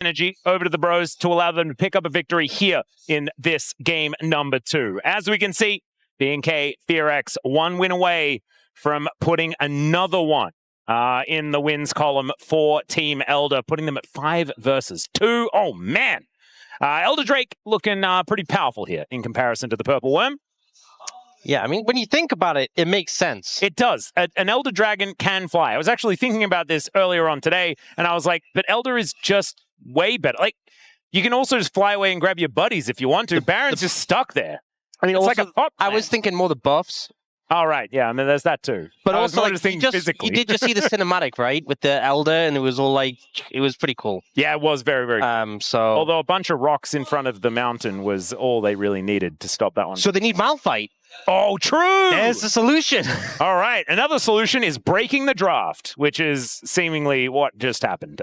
energy over to the Bros to allow them to pick up a victory here in this game number 2. As we can see, BNK FEARX 1 win away from putting another one in the wins column for Team Elder, putting them at 5 versus 2. Oh, man. Elder Drake looking pretty powerful here in comparison to the Purple Worm. Yeah, I mean, when you think about it, it makes sense. It does. An Elder Dragon can fly. I was actually thinking about this earlier on today, and I was like, but Elder is just way better. Like, you can also just fly away and grab your buddies if you want to. Baron's just stuck there. I mean, it's also, like a pot I was thinking more the buffs. All right, yeah, I mean, there's that too. But I also, was like, physically. You did just see the cinematic, right, with the Elder, and it was all like, it was pretty cool. Yeah, it was very, very cool. Although a bunch of rocks in front of the mountain was all they really needed to stop that one. So they need Malphite. Oh, true! There's the solution. All right, another solution is breaking the draft, which is seemingly what just happened.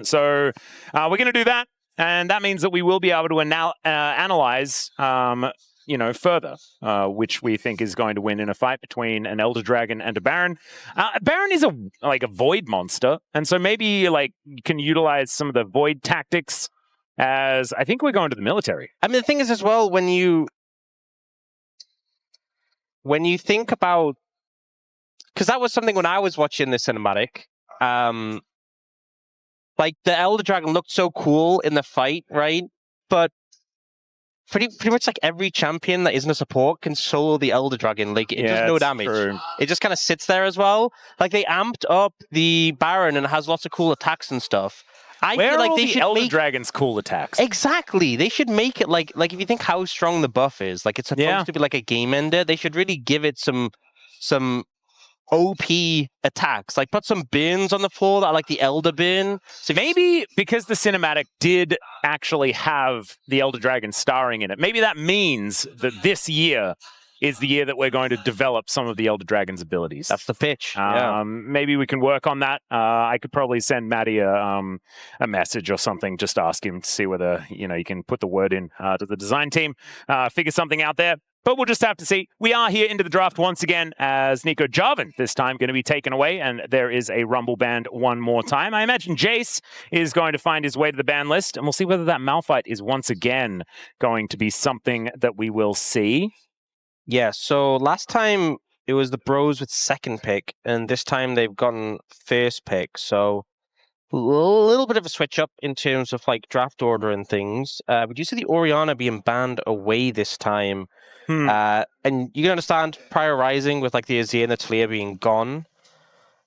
So we're going to do that, and that means that we will be able to analyze further, which we think is going to win in a fight between an Elder Dragon and a Baron. Baron is a Void monster, and so maybe you can utilize some of the Void tactics as I think we're going to the military. I mean, the thing is as well, when you think about, because that was something when I was watching the cinematic, like the Elder Dragon looked so cool in the fight, right? But pretty much like every champion that isn't a support can solo the Elder Dragon. Like, it does no damage. True. It just kind of sits there as well. Like, they amped up the Baron and it has lots of cool attacks and stuff. I Where feel like are they the should Elder make Dragon's cool attacks? Exactly. They should make it like if you think how strong the buff is, like it's supposed to be like a game ender. They should really give it some OP attacks. Like put some burns on the floor that are like the Elder burn. So maybe because the cinematic did actually have the Elder Dragon starring in it, maybe that means that this year is the year that we're going to develop some of the Elder Dragon's abilities. That's the pitch. Maybe we can work on that. I could probably send Maddie a message or something, just ask him to see whether you can put the word in to the design team, figure something out there. But we'll just have to see. We are here into the draft once again as Nico Jarvan this time going to be taken away, and there is a Rumble banned one more time. I imagine Jace is going to find his way to the ban list, and we'll see whether that Malphite is once again going to be something that we will see. Yeah, so last time it was the Bros with second pick, and this time they've gotten first pick. So a little bit of a switch up in terms of like draft order and things. But you see the Orianna being banned away this time. And you can understand Prior Rising with like the Azir and the Talia being gone.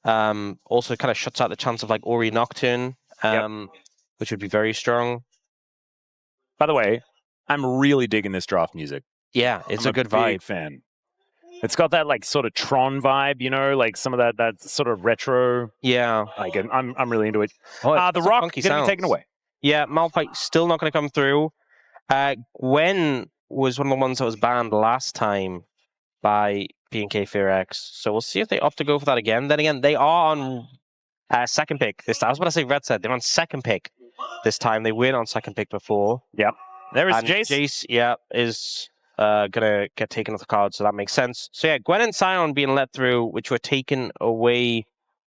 Also kind of shuts out the chance of like Ori Nocturne, which would be very strong. By the way, I'm really digging this draft music. Yeah, it's a good big vibe. Fan. It's got that like sort of Tron vibe, like some of that sort of retro. Yeah, like I'm really into it. Oh, the Rock is going to be taken away. Yeah, Malphite still not going to come through. Gwen was one of the ones that was banned last time by BNK FEARX, so we'll see if they opt to go for that again. Then again, they are on second pick this time. I was going to say Red Set. They're on second pick this time. They went on second pick before. Yep. There is Jace. Jace, is gonna get taken off the card, so that makes sense. So yeah, Gwen and Sion being let through, which were taken away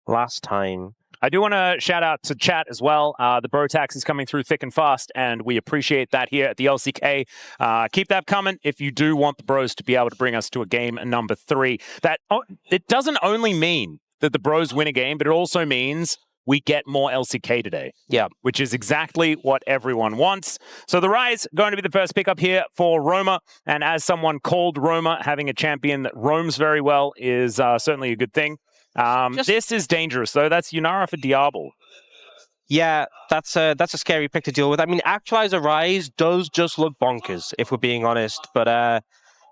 last time. I do want to shout out to chat as well. The bro tax is coming through thick and fast, and we appreciate that here at the LCK. Keep that coming if you do want the bros to be able to bring us to a game number 3. That it doesn't only mean that the bros win a game, but it also means we get more LCK today. Yeah. Which is exactly what everyone wants. So the Rise going to be the first pickup here for Roma. And as someone called Roma, having a champion that roams very well is certainly a good thing. This is dangerous, though. That's Yunara for Diablo. Yeah, that's a scary pick to deal with. I mean, Actualizer Rise does just look bonkers, if we're being honest. But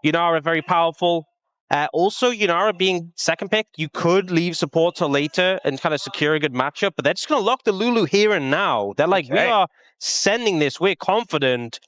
Yunara very powerful. Also, Yunara being second pick, you could leave support till later and kind of secure a good matchup, but they're just going to lock the Lulu here and now. They're like, we are sending this, we're confident.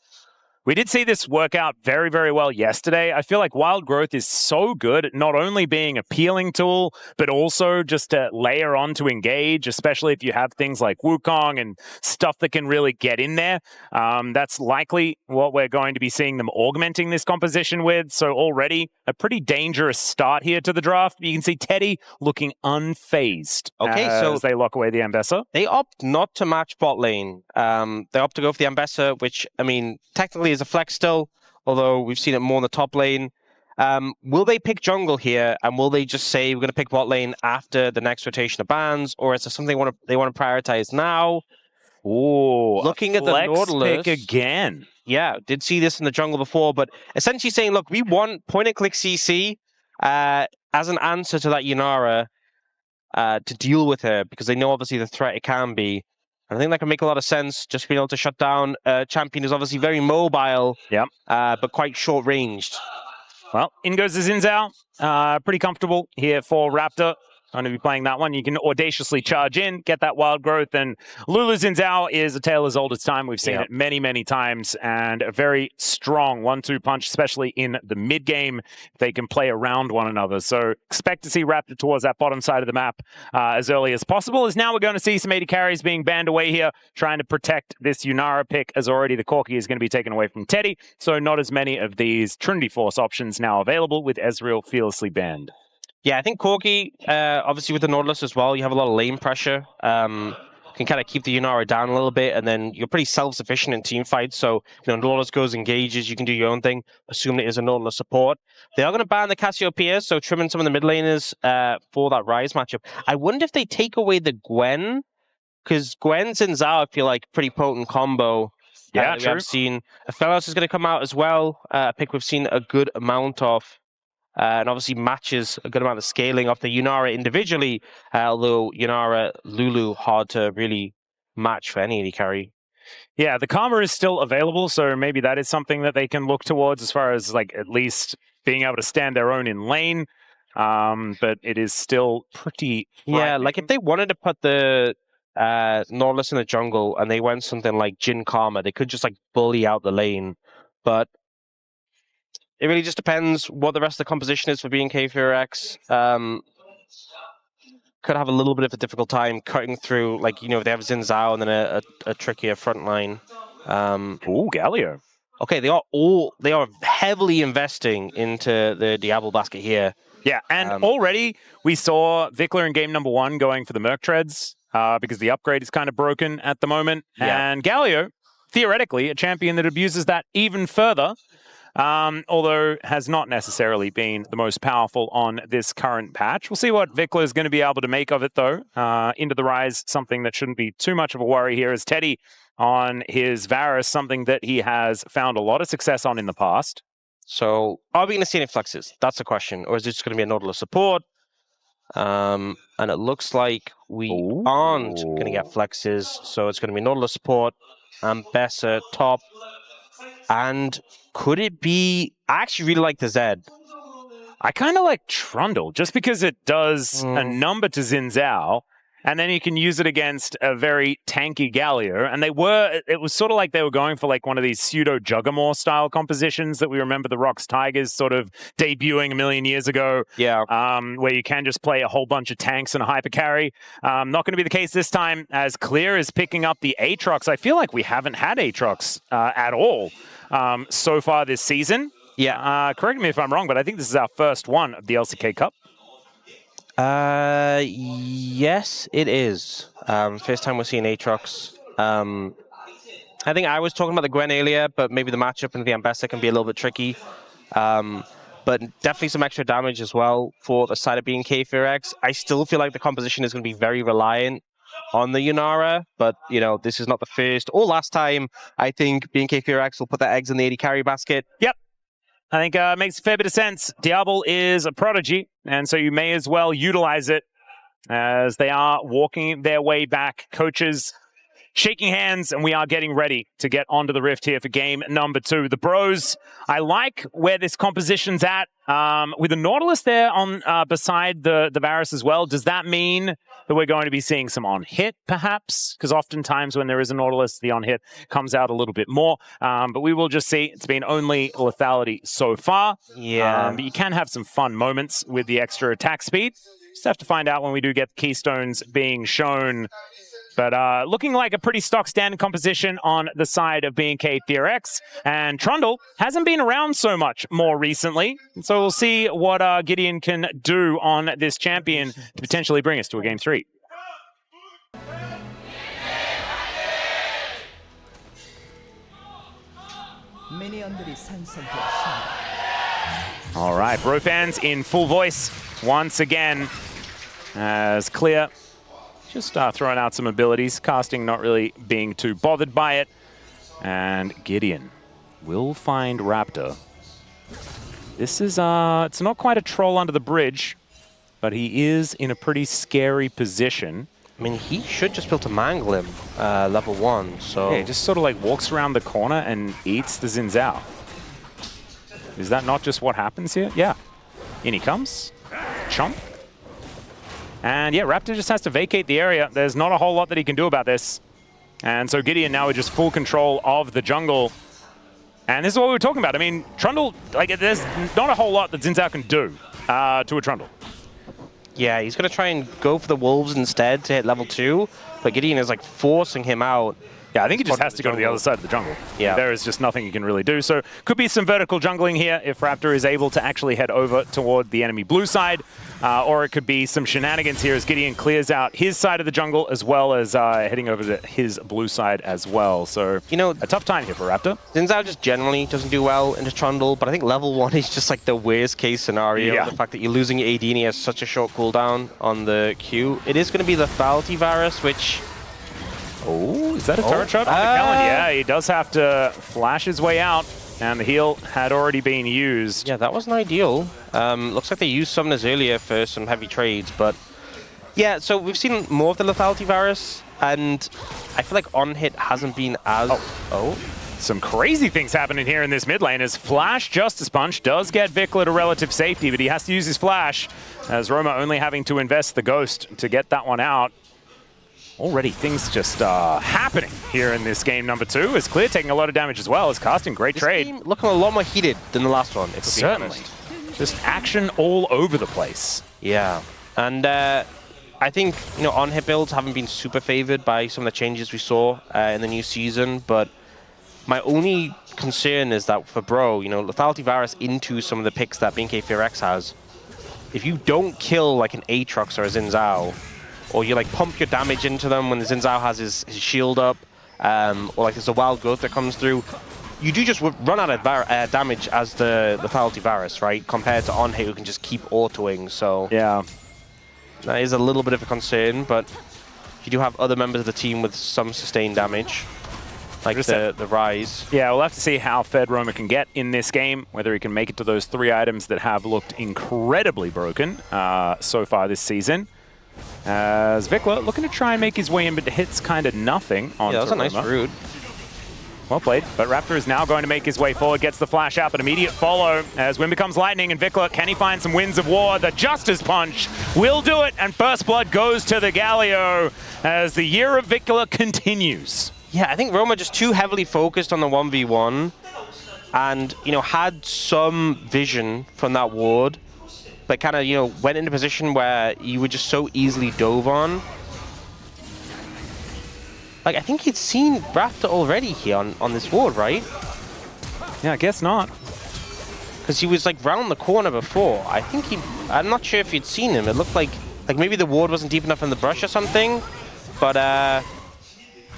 We did see this work out very, very well yesterday. I feel like Wild Growth is so good at not only being a peeling tool, but also just to layer on to engage, especially if you have things like Wukong and stuff that can really get in there. That's likely what we're going to be seeing them augmenting this composition with. So already a pretty dangerous start here to the draft. You can see Teddy looking unfazed as they lock away the Ambessa. They opt not to match bot lane. They opt to go for the Ambessa, which, I mean, technically is a flex still, although we've seen it more in the top lane. Will they pick jungle here, and will they just say we're going to pick bot lane after the next rotation of bans, or is it something they want to prioritize now? Ooh, looking at the Nautilus pick again. Yeah, did see this in the jungle before, but essentially saying, look, we want point-and-click CC as an answer to that Yunara to deal with her, because they know obviously the threat it can be. And I think that can make a lot of sense, just being able to shut down a champion who's obviously very mobile, but quite short-ranged. Well, in goes the Xin Zhao. Pretty comfortable here for Raptor. Going to be playing that one. You can audaciously charge in, get that wild growth, and Lulu Xin Zhao is a tale as old as time. We've seen it many, many times, and a very strong 1-2 punch, especially in the mid game. They can play around one another. So expect to see Raptor towards that bottom side of the map as early as possible. As now we're going to see some AD carries being banned away here, trying to protect this Yunara pick, as already the Corki is going to be taken away from Teddy. So not as many of these Trinity Force options now available, with Ezreal fearlessly banned. Yeah, I think Corki, obviously with the Nautilus as well, you have a lot of lane pressure. Can kind of keep the Yunara down a little bit, and then you're pretty self-sufficient in team fights. So, Nautilus goes, engages, you can do your own thing, assume it is a Nautilus support. They are going to ban the Cassiopeia, so trimming some of the mid laners for that Rise matchup. I wonder if they take away the Gwen, because Gwen's and Zhao, I feel like, pretty potent combo. Yeah, true. I've seen Aphelios is going to come out as well, a pick we've seen a good amount of. And obviously matches a good amount of scaling off the Yunara individually, although Yunara, Lulu, hard to really match for any AD carry. Yeah, the Karma is still available, so maybe that is something that they can look towards as far as, like, at least being able to stand their own in lane. But it is still pretty frightening. Yeah, like if they wanted to put the Nautilus in the jungle and they went something like Jhin Karma, they could just, like, bully out the lane. But it really just depends what the rest of the composition is for BNK FEARX. Could have a little bit of a difficult time cutting through, like, if they have Xin Zhao and then a trickier front line. Ooh, Galio. Okay, they are heavily investing into the Diablo basket here. Yeah, and already we saw Vikler in game number 1 going for the Merc Treads because the upgrade is kind of broken at the moment. Yeah. And Galio, theoretically, a champion that abuses that even further. Although has not necessarily been the most powerful on this current patch. We'll see what Vikler is going to be able to make of it, though. Into the Rise, something that shouldn't be too much of a worry here, is Teddy on his Varus, something that he has found a lot of success on in the past. So, are we going to see any flexes? That's the question. Or is it just going to be a Nautilus support? And it looks like we aren't going to get flexes. So, it's going to be Nautilus support, Ambessa top. And could it be... I actually really like the Zed. I kind of like Trundle, just because it does a number to Xin Zhao, and then you can use it against a very tanky Galio. And it was sort of like they were going for like one of these pseudo-Juggermore style compositions that we remember the Rocks Tigers sort of debuting a million years ago. Yeah. Where you can just play a whole bunch of tanks and a hyper carry. Not going to be the case this time, as Clear is picking up the Aatrox. I feel like we haven't had Aatrox at all so far this season. Yeah. Correct me if I'm wrong, but I think this is our first one of the LCK Cup. Yes, it is. First time we're seeing Aatrox. I think I was talking about the Gwen earlier, but maybe the matchup into the Ambessa can be a little bit tricky. But definitely some extra damage as well for the side of BNK FEARX. I still feel like the composition is going to be very reliant on the Yunara, but, this is not the first or last time I think BNK FEARX will put their eggs in the AD carry basket. Yep. I think it makes a fair bit of sense. Diablo is a prodigy, and so you may as well utilize it as they are walking their way back. Coaches shaking hands, and we are getting ready to get onto the Rift here for game number 2. The Bros, I like where this composition's at. With the Nautilus there on beside the Varus as well, does that mean that we're going to be seeing some on-hit, perhaps? Because oftentimes when there is a Nautilus, the on-hit comes out a little bit more. But we will just see. It's been only lethality so far. Yeah. But you can have some fun moments with the extra attack speed. Just have to find out when we do get the Keystones being shown But looking like a pretty stock standard composition on the side of BNK FEARX. And Trundle hasn't been around so much more recently. So we'll see what Gideon can do on this champion to potentially bring us to a Game 3. All right, bro fans in full voice once again as Clear just throwing out some abilities, casting not really being too bothered by it. And Gideon will find Raptor. This is, it's not quite a troll under the bridge, but he is in a pretty scary position. I mean, he should just be able to mangle him level 1, so... Yeah, he just sort of like walks around the corner and eats the Xin Zhao. Is that not just what happens here? Yeah. In he comes. Chomp. And yeah, Raptor just has to vacate the area. There's not a whole lot that he can do about this. And so Gideon now with just full control of the jungle. And this is what we were talking about. I mean, Trundle, like, there's not a whole lot that Xin Zhao can do to a Trundle. Yeah, he's going to try and go for the Wolves instead to hit level 2. But Gideon is like forcing him out. Yeah, I think he just has to go to the other side of the jungle. Yeah. There is just nothing he can really do. So could be some vertical jungling here if Raptor is able to actually head over toward the enemy blue side. Or it could be some shenanigans here as Gideon clears out his side of the jungle as well as heading over to his blue side as well. So, you know, a tough time here for Raptor. Xin Zhao just generally doesn't do well into Trundle, but I think level 1 is just like the worst case scenario. Yeah. The fact that you're losing your AD and he has such a short cooldown on the Q. It is going to be the Loleventvods, which... Oh, is that a turret shot on the Kellen? Yeah, he does have to flash his way out, and the heal had already been used. Yeah, that wasn't ideal. Looks like they used summoners earlier for some heavy trades, but yeah, so we've seen more of the Loleventvods, and I feel like on-hit hasn't been as... Some crazy things happening here in this mid lane as Flash Justice Punch does get Vikla to relative safety, but he has to use his flash, as Roma only having to invest the Ghost to get that one out. Already things just happening here in this game number 2. As Clear taking a lot of damage as well as casting great trade. Game looking a lot more heated than the last one, if Certainly. Just action all over the place. Yeah, and I think, you know, on-hit builds haven't been super favored by some of the changes we saw in the new season, but my only concern is that for Bro, you know, Loleventvods into some of the picks that BNK FEARX has, if you don't kill like an Aatrox or a Xin Zhao, or you like pump your damage into them when the Xin Zhao has his shield up, or like there's a wild growth that comes through, you do just run out of damage as the Loleventvods, right? Compared to on-hit who can just keep autoing, so... Yeah. That is a little bit of a concern, but you do have other members of the team with some sustained damage, like the Rise. Yeah, we'll have to see how fed Roma can get in this game, whether he can make it to those 3 items that have looked incredibly broken so far this season. As Vikla looking to try and make his way in, but hits kind of nothing on Yeah, that's a nice route. Well played, but Raptor is now going to make his way forward, gets the flash out, but immediate follow as Wind becomes lightning, and Vikla, can he find some Winds of War? The Justice Punch will do it, and First Blood goes to the Galio as the year of Vikla continues. Yeah, I think Roma just too heavily focused on the 1v1 and, you know, had some vision from that ward, but kind of, you know, went in a position where you were just so easily dove on. Like, I think he'd seen Raptor already here on this ward, right? Yeah, I guess not. Because he was, like, round the corner before. I think I'm not sure if you'd seen him. It looked like maybe the ward wasn't deep enough in the brush or something. But,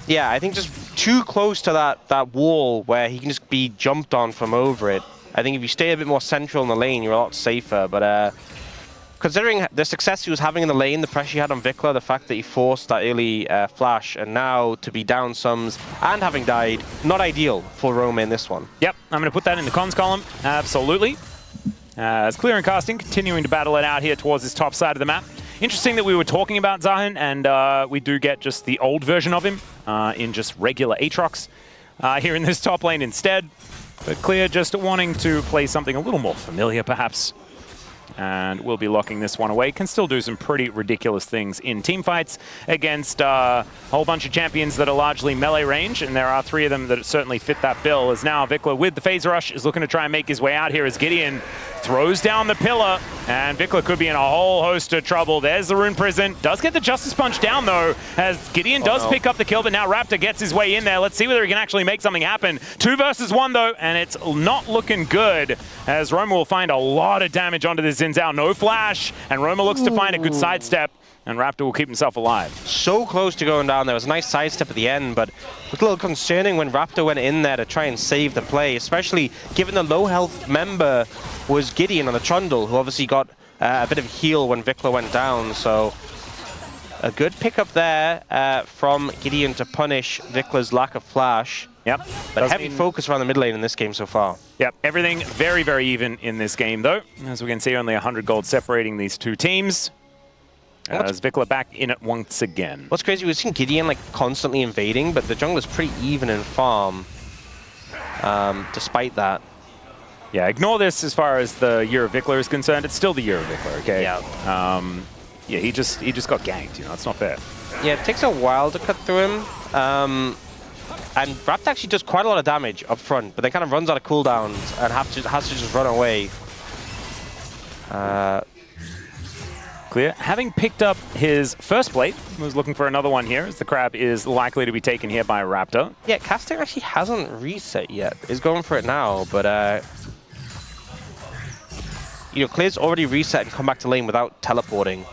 yeah, I think just too close to that wall where he can just be jumped on from over it. I think if you stay a bit more central in the lane, you're a lot safer. But considering the success he was having in the lane, the pressure he had on Vikla, the fact that he forced that early flash, and now to be down sums and having died, not ideal for Roma in this one. Yep, I'm going to put that in the cons column. Absolutely. As Clear and Casting continuing to battle it out here towards this top side of the map. Interesting that we were talking about Zahin, and we do get just the old version of him in just regular Aatrox here in this top lane instead. But Clear just wanting to play something a little more familiar, perhaps. And we'll be locking this one away. Can still do some pretty ridiculous things in team fights against a whole bunch of champions that are largely melee range, and there are 3 of them that certainly fit that bill. As now Vikla with the phase rush is looking to try and make his way out here as Gideon throws down the pillar, and Vikla could be in a whole host of trouble. There's the Rune Prison. Does get the Justice Punch down, though, as Gideon does pick up the kill, but now Raptor gets his way in there. Let's see whether he can actually make something happen. 2 versus 1, though, and it's not looking good, as Roma will find a lot of damage onto this Xin Zhao. No flash, and Roma looks to find a good sidestep, and Raptor will keep himself alive. So close to going down. There was a nice sidestep at the end, but it was a little concerning when Raptor went in there to try and save the play, especially given the low health member was Gideon on the Trundle, who obviously got a bit of heal when Vikla went down. So a good pickup there from Gideon to punish Vikla's lack of flash. Yep. But heavy focus around the mid lane in this game so far. Yep, everything very, very even in this game, though. As we can see, only 100 gold separating these two teams. As Vikla back in it once again. What's crazy, we've seen Gideon like constantly invading, but the jungler's pretty even in farm, despite that. Yeah, ignore this as far as the year of Vikla is concerned. It's still the year of Vikla, okay? Yeah. Yeah, he just got ganked, you know, it's not fair. Yeah, it takes a while to cut through him. And Raptor actually does quite a lot of damage up front, but then kind of runs out of cooldowns and has to just run away. Clear. Having picked up his first plate, was looking for another one here, as the crab is likely to be taken here by Raptor. Yeah, casting actually hasn't reset yet. He's going for it now, but you know, Clear's already reset and come back to lane without teleporting.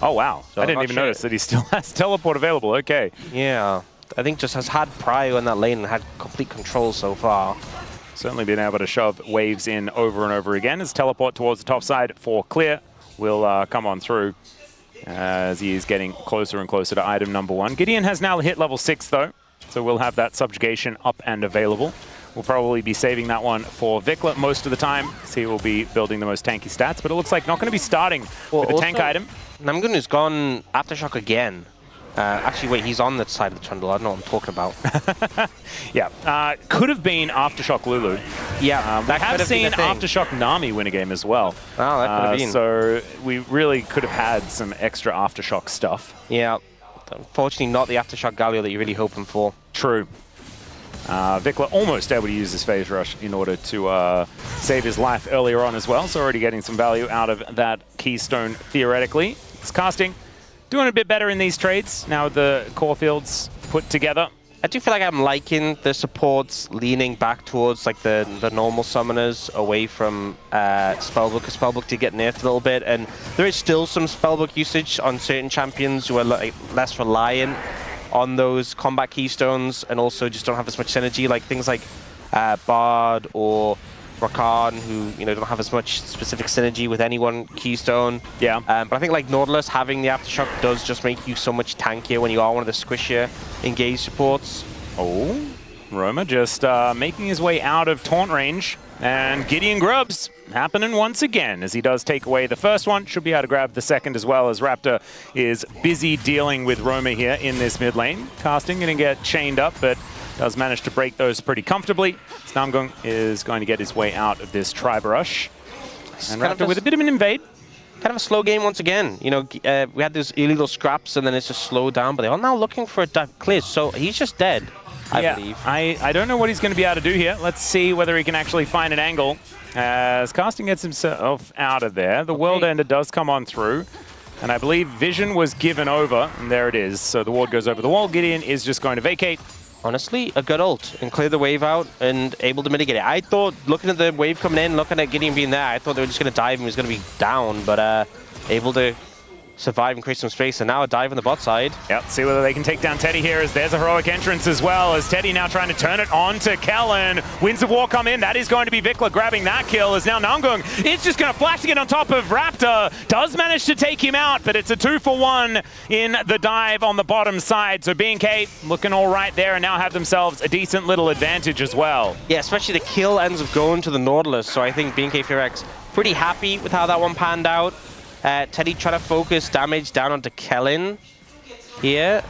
Oh wow, So I didn't even notice that he still has teleport available, okay. Yeah, I think just has had Prio in that lane and had complete control so far. Certainly been able to shove waves in over and over again, as teleport towards the top side for Clear will come on through as he is getting closer and closer to item number 1. Gideon has now hit level 6 though, so we'll have that subjugation up and available. We'll probably be saving that one for Vikla most of the time, so he will be building the most tanky stats, but it looks like not going to be starting with a tank item. Namgun's gone Aftershock again. Actually, wait, he's on that side of the Trundle. I don't know what I'm talking about. Yeah, could have been Aftershock Lulu. Yeah, we have seen Aftershock Nami win a game as well. Oh, that could have been. So we really could have had some extra Aftershock stuff. Yeah, unfortunately not the Aftershock Galio that you're really hoping for. True. Vikla almost able to use his phase rush in order to save his life earlier on as well, so already getting some value out of that keystone theoretically. It's casting. Doing a bit better in these trades now with the core fields put together. I do feel like I'm liking the supports leaning back towards like the normal summoners away from Spellbook, because Spellbook did get nerfed a little bit, and there is still some Spellbook usage on certain champions who are like less reliant on those combat keystones and also just don't have as much synergy, like things like Bard or Rakan, who don't have as much specific synergy with any one keystone. Yeah. But I think like Nautilus having the Aftershock does just make you so much tankier when you are one of the squishier engaged supports. Oh, Roma just making his way out of taunt range, and Gideon grubs happening once again as he does take away the first one. Should be able to grab the second as well, as Raptor is busy dealing with Roma here in this mid lane. Casting going to get chained up, but does manage to break those pretty comfortably. Namgung is going to get his way out of this Tribe Rush. And Raptor with a bit of an invade. Kind of a slow game once again. We had those illegal scraps and then it's just slowed down, but they are now looking for a dive clear. So he's just dead, I believe. I don't know what he's going to be able to do here. Let's see whether he can actually find an angle. As Casting gets himself out of there, the World Ender does come on through. And I believe Vision was given over, and there it is. So the ward goes over the wall. Gideon is just going to vacate. Honestly, a good ult and clear the wave out and able to mitigate it. I thought, looking at the wave coming in, looking at Gideon being there, I thought they were just going to dive and he was going to be down, but able to survive and create some space, and now a dive on the bot side. Yep, see whether they can take down Teddy here, as there's a heroic entrance as well, as Teddy now trying to turn it on to Kellen. Winds of War come in, that is going to be Vikla grabbing that kill, as now Namgung is just going to flash to get on top of Raptor. Does manage to take him out, but it's a 2-for-1 in the dive on the bottom side. So BNK looking all right there and now have themselves a decent little advantage as well. Yeah, especially the kill ends up going to the Nautilus, so I think BNK FEARX pretty happy with how that one panned out. Teddy trying to focus damage down onto Kellen here.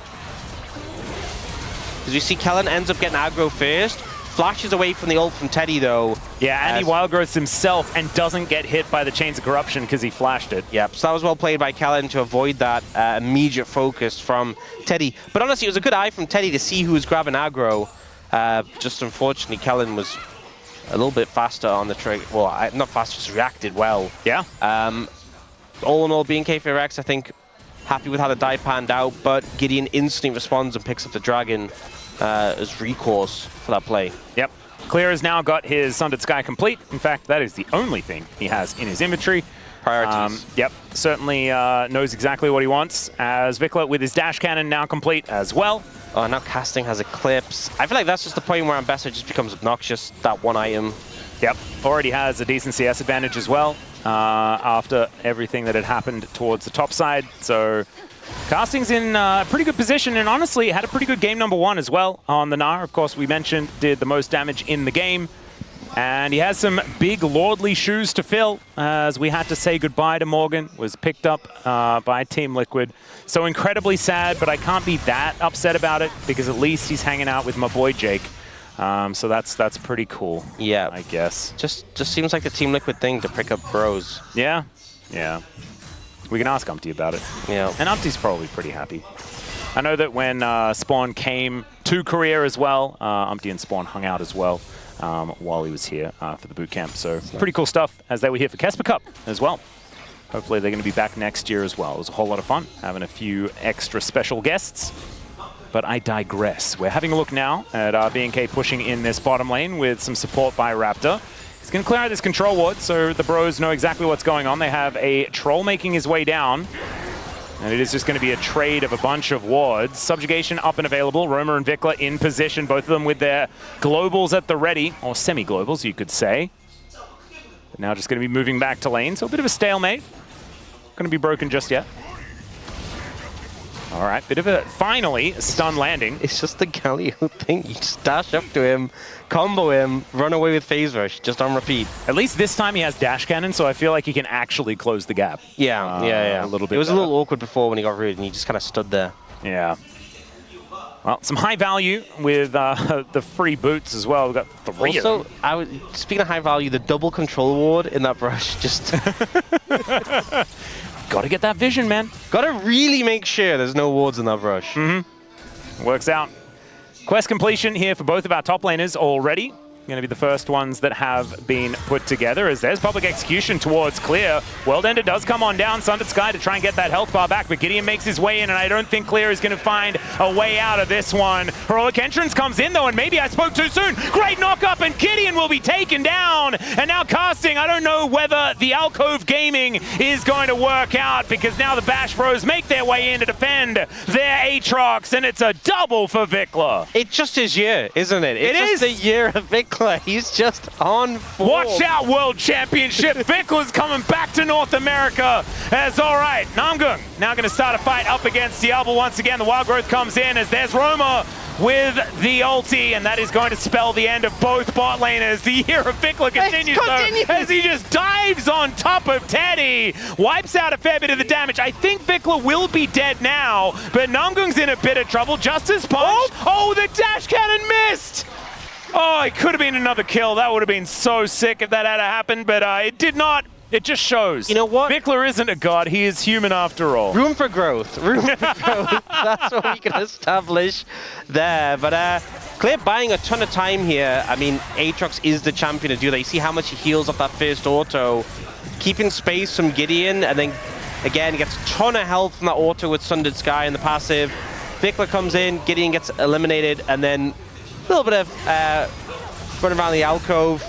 As you see, Kellen ends up getting aggro first. Flashes away from the ult from Teddy, though. Yeah, and he wild growths himself and doesn't get hit by the Chains of Corruption because he flashed it. Yep, so that was well played by Kellen to avoid that immediate focus from Teddy. But honestly, it was a good eye from Teddy to see who was grabbing aggro. Just unfortunately, Kellen was a little bit faster on the trigger. Well, not faster, just reacted well. Yeah. All in all, BNK FEARX, I think, happy with how the dive panned out, but Gideon instantly responds and picks up the dragon as recourse for that play. Yep. Clear has now got his Sundered Sky complete. In fact, that is the only thing he has in his inventory. Priorities. Yep, certainly knows exactly what he wants, as Vikla with his dash cannon now complete as well. Oh, now casting has Eclipse. I feel like that's just the point where Ambassador just becomes obnoxious, that one item. Yep, already has a decent CS advantage as well after everything that had happened towards the top side. So casting's in a pretty good position, and honestly had a pretty good game number 1 as well on the Gnar. Of course, we mentioned did the most damage in the game. And he has some big lordly shoes to fill, as we had to say goodbye to Morgan, was picked up by Team Liquid. So incredibly sad, but I can't be that upset about it, because at least he's hanging out with my boy Jake. So that's pretty cool, yeah, I guess. Just seems like the Team Liquid thing to pick up bros. Yeah, yeah. We can ask Umpty about it. Yeah. And Umpty's probably pretty happy. I know that when Spawn came to Korea as well, Umpty and Spawn hung out as well. While he was here for the boot camp. So pretty cool stuff, as they were here for Kesper Cup as well. Hopefully they're going to be back next year as well. It was a whole lot of fun having a few extra special guests. But I digress. We're having a look now at BNK pushing in this bottom lane with some support by Raptor. He's going to clear out this control ward, so the bros know exactly what's going on. They have a troll making his way down. And it is just going to be a trade of a bunch of wards. Subjugation up and available. Roma and Vikla in position, both of them with their globals at the ready, or semi-globals, you could say. But now just going to be moving back to lane, so a bit of a stalemate. Going to be broken just yet. All right, bit of a, finally, stun landing. It's just the Galio thing. You just dash up to him, combo him, run away with phase rush, just on repeat. At least this time he has dash cannon, so I feel like he can actually close the gap. Yeah, yeah. A little bit. It was a little awkward before when he got rooted and he just kind of stood there. Yeah. Well, some high value with the free boots as well. We've got 3 also, of them. Speaking of high value, the double control ward in that brush just... Gotta get that vision, man. Gotta really make sure there's no wards in that brush. Mm-hmm. Works out. Quest completion here for both of our top laners already. Going to be the first ones that have been put together, as there's public execution towards Clear. World Ender does come on down, Sundered Sky to try and get that health bar back, but Gideon makes his way in, and I don't think Clear is going to find a way out of this one. Heroic Entrance comes in though, and maybe I spoke too soon. Great knock up, and Gideon will be taken down. And now casting, I don't know whether the Alcove Gaming is going to work out, because now the Bash Bros make their way in to defend their Aatrox, and it's a double for Vikla. It's just his year, isn't it? It's just the year of Vikla. He's just on form. Watch out, World Championship. Vikla's coming back to North America. As all right, Namgung now going to start a fight up against Diablo once again. The Wild Growth comes in as there's Roma with the ulti, and that is going to spell the end of both bot laners. The year of Vikla continues though, as he just dives on top of Teddy, wipes out a fair bit of the damage. I think Vikla will be dead now, but Namgung's in a bit of trouble. Justice Punch. Oh, the dash cannon missed. Oh, it could have been another kill. That would have been so sick if that had happened, but it did not. It just shows. You know what? Vikla isn't a god. He is human after all. Room for growth. Room for growth. That's what we can establish there. But Clear buying a ton of time here. I mean, Aatrox is the champion to do that. You see how much he heals off that first auto. Keeping space from Gideon, and then, again, gets a ton of health from that auto with Sundered Sky in the passive. Vikla comes in, Gideon gets eliminated, and then a little bit of running around the alcove,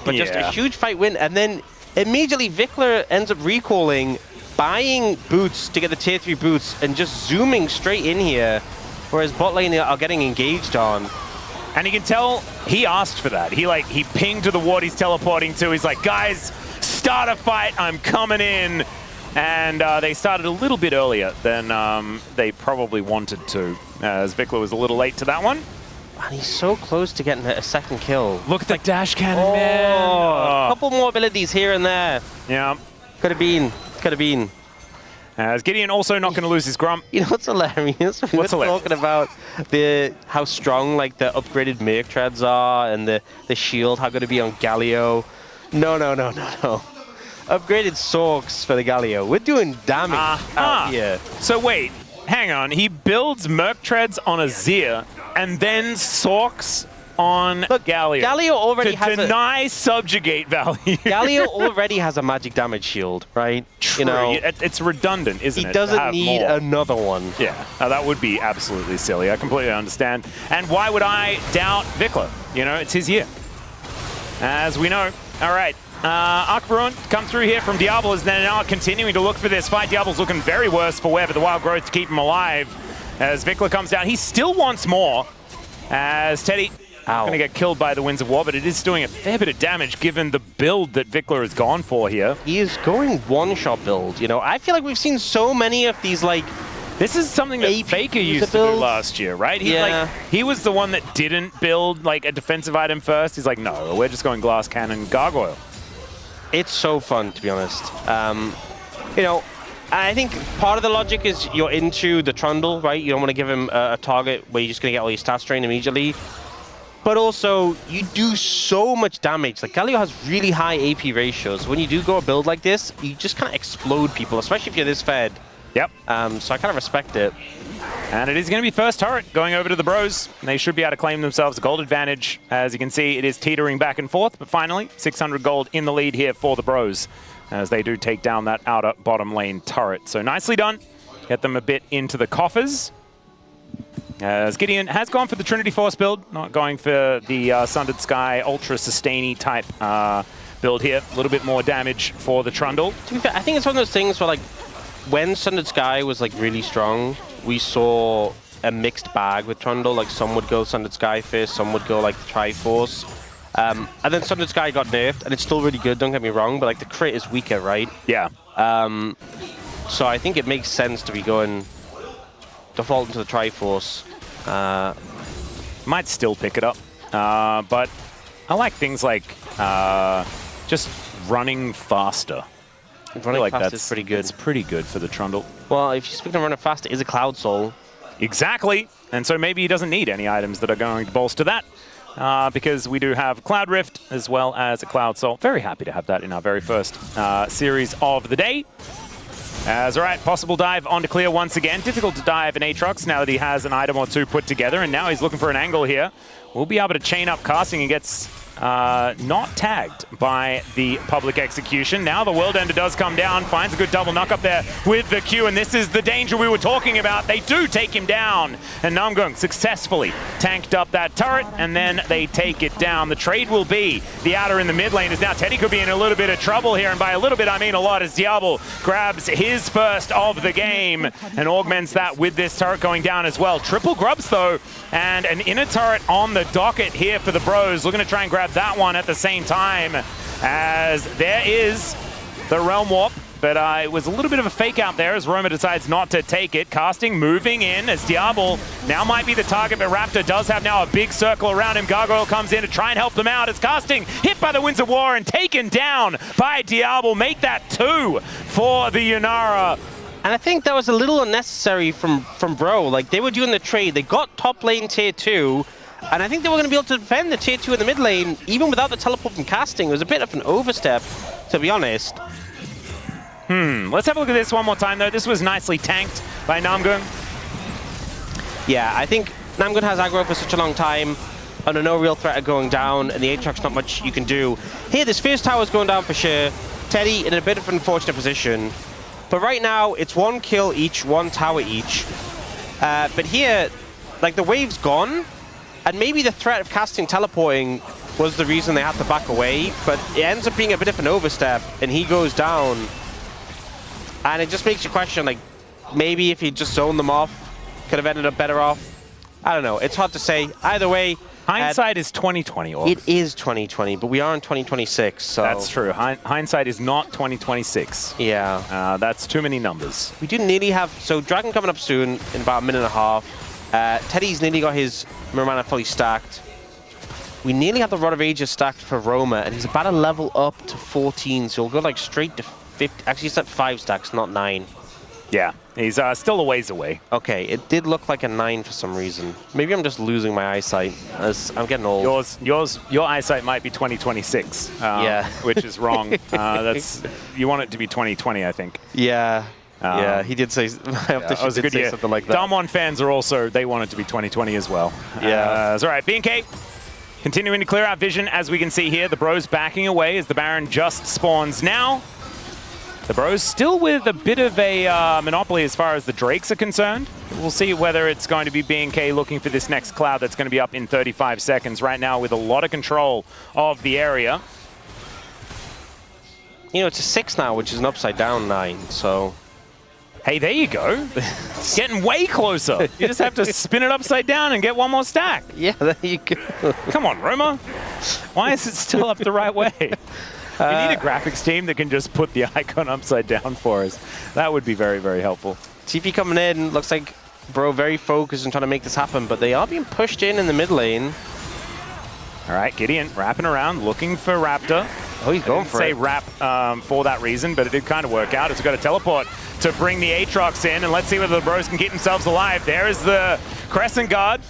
but just a huge fight win. And then immediately Vikla ends up recalling, buying boots to get the tier 3 boots, and just zooming straight in here, whereas bot lane are getting engaged on. And you can tell he asked for that. He pinged to the ward he's teleporting to. He's like, guys, start a fight. I'm coming in. And they started a little bit earlier than they probably wanted to, as Vikla was a little late to that one. And he's so close to getting a second kill. Look at the dash cannon, man. A couple more abilities here and there. Yeah. Could have been. Could have been. As Gideon also not going to lose his grump. You know what's hilarious? We're talking about how strong like the upgraded Merc treads are, and the shield, how good it be on Galio. No. Upgraded Sorks for the Galio. We're doing damage out here. So wait, hang on. He builds Merc treads on a Zir and then Sorks on Galio. Galio already has deny subjugate value. Galio already has a magic damage shield, right? True. You know, it's redundant, isn't it? He doesn't need another one. Yeah, that would be absolutely silly. I completely understand. And why would I doubt Vikla? You know, it's his year, as we know. All right. BRION come through here from Diablo is then now continuing to look for this fight. Diablo's looking very worse for wear, but the wild growth to keep him alive. As Vikla comes down, he still wants more. As Teddy going to get killed by the Winds of War, but it is doing a fair bit of damage given the build that Vikla has gone for here. He is going one-shot build. You know, I feel like we've seen so many of these, like, this is something that Faker used to do last year, right? He was the one that didn't build like a defensive item first. He's like, no, we're just going glass cannon gargoyle. It's so fun, to be honest. You know, I think part of the logic is you're into the Trundle, right? You don't want to give him a target where you're just going to get all your stats drained immediately. But also, you do so much damage. Like, Galio has really high AP ratios. When you do go a build like this, you just kind of explode people, especially if you're this fed. Yep. So I kind of respect it. And it is going to be first turret going over to the Bros. They should be able to claim themselves a gold advantage. As you can see, it is teetering back and forth, but finally, 600 gold in the lead here for the Bros, as they do take down that outer bottom lane turret. So nicely done. Get them a bit into the coffers. As Gideon has gone for the Trinity Force build, not going for the Sundered Sky Ultra Sustainy type build here. A little bit more damage for the Trundle. To be fair, I think it's one of those things where, like, when Sundered Sky was like really strong, we saw a mixed bag with Trundle. Like, some would go Sundered Sky first, some would go like the Triforce. And then Sundered Sky got nerfed, and it's still really good, don't get me wrong, but like the crit is weaker, right? Yeah. So I think it makes sense to be going default into the Triforce. Might still pick it up, but I like things like just running faster. Running like fast is pretty good. It's pretty good for the Trundle. Well, if you speak of running fast, it is a Cloud Soul. Exactly. And so maybe he doesn't need any items that are going to bolster that, because we do have Cloud Rift as well as a Cloud Soul. Very happy to have that in our very first series of the day. As all right, possible dive onto clear once again. Difficult to dive in Aatrox now that he has an item or two put together, and now he's looking for an angle here. We'll be able to chain up casting and gets not tagged by the public execution. Now the World Ender does come down, finds a good double knock up there with the Q, and this is the danger we were talking about. They do take him down, and Namgung successfully tanked up that turret, and then they take it down. The trade will be the outer in the mid lane, as now Teddy could be in a little bit of trouble here, and by a little bit I mean a lot, as Diablo grabs his first of the game and augments that with this turret going down as well. Triple grubs though, and an inner turret on the docket here for the Bros. Looking to try and grab that one at the same time, as there is the Realm Warp, but it was a little bit of a fake out there as Roma decides not to take it. Casting moving in as Diablo now might be the target, but Raptor does have now a big circle around him. Gargoyle comes in to try and help them out as Casting hit by the Winds of War and taken down by Diablo. Make that 2 for the Yunara. And I think that was a little unnecessary from Bro. Like, they were doing the trade. They got top lane tier 2, and I think they were going to be able to defend the tier 2 in the mid lane, even without the teleport from Casting. It was a bit of an overstep, to be honest. Let's have a look at this one more time, though. This was nicely tanked by Namgung. Yeah, I think Namgung has aggro for such a long time, under no real threat of going down, and the Aatrox not much you can do. Here, this first tower's going down for sure. Teddy in a bit of an unfortunate position. But right now, it's 1 kill each, 1 tower each. But here, like, the wave's gone, and maybe the threat of Casting teleporting was the reason they had to back away, but it ends up being a bit of an overstep, and he goes down. And it just makes you question, like, maybe if he just zoned them off, could have ended up better off. I don't know. It's hard to say. Either way, hindsight is 2020. It is 2020, but we are in 2026, so... That's true. Hindsight is not 2026. Yeah. That's too many numbers. We do nearly have... So, Dragon coming up soon in about a minute and a half. Teddy's nearly got his Mirana fully stacked. We nearly have the Rod of Ages stacked for Roma, and he's about to level up to 14, so he'll go, like, straight to 50. Actually, he's at 5 stacks, not 9. Yeah, he's still a ways away. Okay, it did look like a 9 for some reason. Maybe I'm just losing my eyesight as I'm getting old. Your eyesight might be 2026. Yeah, which is wrong. You want it to be 2020, I think. Yeah. Yeah, he did say. That was a good year. Something like that. Damwon fans are also, they want it to be 2020 as well. Yeah. It's all right. BNK Continuing to clear out vision, as we can see here. The Bros backing away as the Baron just spawns now. The Bros still with a bit of a monopoly as far as the Drakes are concerned. We'll see whether it's going to be BNK looking for this next cloud that's going to be up in 35 seconds right now with a lot of control of the area. You know, it's a 6 now, which is an upside down 9, so... Hey, there you go. Getting way closer. You just have to spin it upside down and get one more stack. Yeah, there you go. Come on, Roma. Why is it still up the right way? We need a graphics team that can just put the icon upside down for us. That would be very, very helpful. TP coming in. Looks like Bro very focused on trying to make this happen, but they are being pushed in the mid lane. All right, Gideon wrapping around, looking for Raptor. Oh, he's going for it. I didn't say wrap for that reason, but it did kind of work out. It's got a teleport to bring the Aatrox in, and let's see whether the Bros can keep themselves alive. There is the Crescent Guard.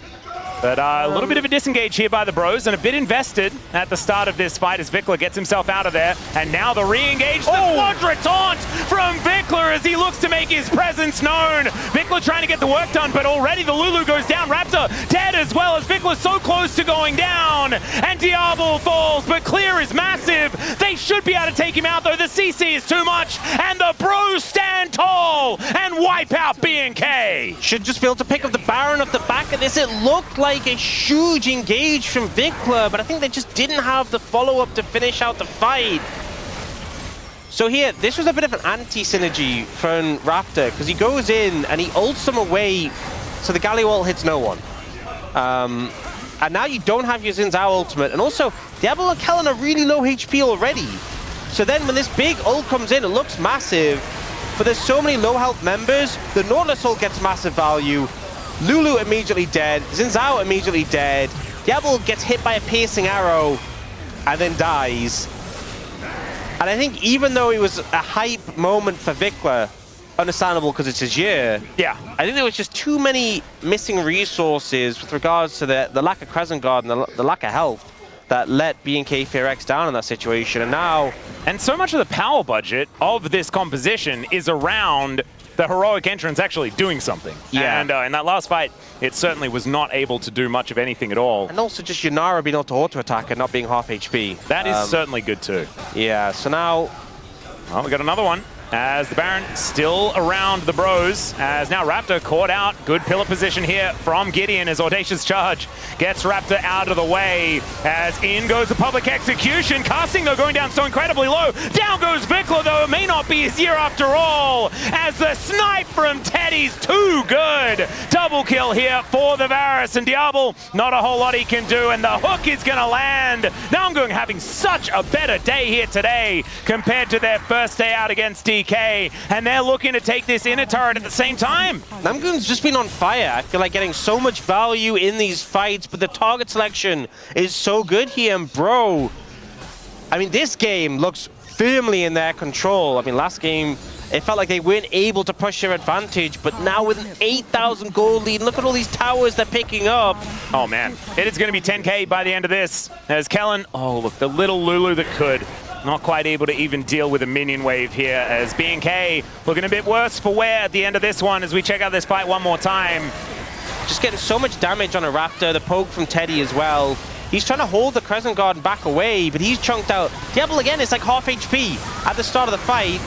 But a little bit of a disengage here by the Bros, and a bit invested at the start of this fight as Vikla gets himself out of there. And now the re-engage, the Quadra taunt from Vikla as he looks to make his presence known. Vikla trying to get the work done, but already the Lulu goes down. Raptor dead as well as Vikla's so close to going down. And Diablo falls, but clear is massive. They should be able to take him out, though. The CC is too much, and the Bros stand tall and wipe out BNK. Should just be able to pick up the Baron off the back of this. It looked like a huge engage from Vikla, but I think they just didn't have the follow-up to finish out the fight. So here, this was a bit of an anti-synergy from Raptor, because he goes in and he ults them away, so the Galio ult hits no one. And now you don't have your Xin Zhao ultimate, and also, Diablo and Kellen are really low HP already. So then when this big ult comes in, it looks massive, but there's so many low health members, the Nautilus ult gets massive value, Lulu immediately dead, Xin Zhao immediately dead, Diablo gets hit by a piercing arrow and then dies. And I think even though it was a hype moment for Vikla, understandable because it's his year, yeah, I think there was just too many missing resources with regards to the lack of Crescent Guard and the lack of health that let BNK FEARX down in that situation. And now... And so much of the power budget of this composition is around the heroic entrance actually doing something. Yeah. And in that last fight, it certainly was not able to do much of anything at all. And also just Yunara being able to auto-attack and not being half HP. That is certainly good too. Yeah, so now... Well, we got another one. As the Baron still around the Bros, as now Raptor caught out. Good pillar position here from Gideon as Audacious Charge gets Raptor out of the way. As in goes the public execution. Casting though going down so incredibly low. Down goes Vikla though. It may not be his year after all. As the snipe from Teddy's too good. Double kill here for the Varus, and Diablo, not a whole lot he can do, and the hook is going to land. Namgung having such a better day here today compared to their first day out against DK, and they're looking to take this inner turret at the same time. Namgoon's just been on fire. I feel like getting so much value in these fights, but the target selection is so good here, and bro, I mean, this game looks firmly in their control. I mean, last game, it felt like they weren't able to push their advantage, but now with an 8,000 gold lead, look at all these towers they're picking up. Oh man, it is going to be 10K by the end of this, as Kellen, oh look, the little Lulu that could. Not quite able to even deal with a minion wave here, as BNK looking a bit worse for wear at the end of this one as we check out this fight one more time. Just getting so much damage on a Raptor, the poke from Teddy as well. He's trying to hold the Crescent Guard and back away, but he's chunked out. Diablo again is like half HP at the start of the fight.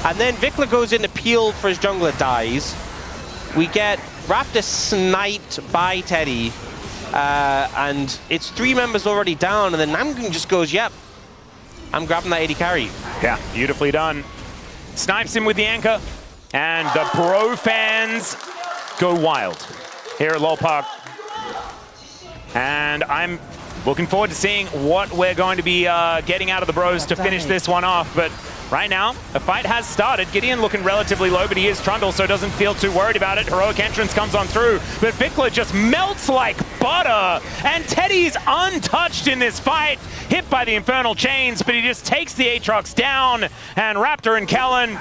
And then Vikla goes in to peel for his jungler, dies. We get Raptor sniped by Teddy. And it's 3 members already down, and then Namgoon just goes, yep, I'm grabbing that 80 carry. Yeah, beautifully done. Snipes him with the anchor, and the Bro fans go wild here at Lol Park. And I'm looking forward to seeing what we're going to be getting out of the Bros to finish this one off. But right now, the fight has started. Gideon looking relatively low, but he is Trundle, so doesn't feel too worried about it. Heroic entrance comes on through, but Vikla just melts like butter. And Teddy's untouched in this fight. Hit by the Infernal Chains, but he just takes the Aatrox down. And Raptor and Kellen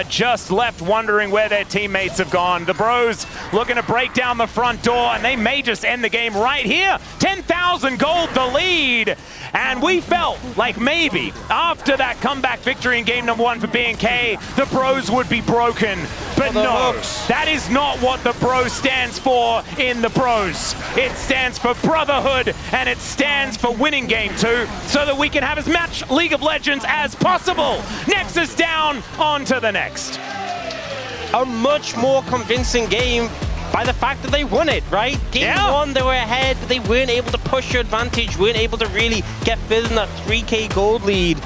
just left wondering where their teammates have gone. The Bros looking to break down the front door, and they may just end the game right here. 10,000 gold the lead. And we felt like maybe after that comeback victory in game number 1 for BNK, the Bros would be broken. But for the no, hooks. that is not what the Bro stands for in the Bros. It stands for brotherhood, and it stands for winning game 2, so that we can have as much League of Legends as possible. Nexus down, on to the next. A much more convincing game by the fact that they won it, right? Game 1, they were ahead, but they weren't able to push your advantage, weren't able to really get further than that 3K gold lead.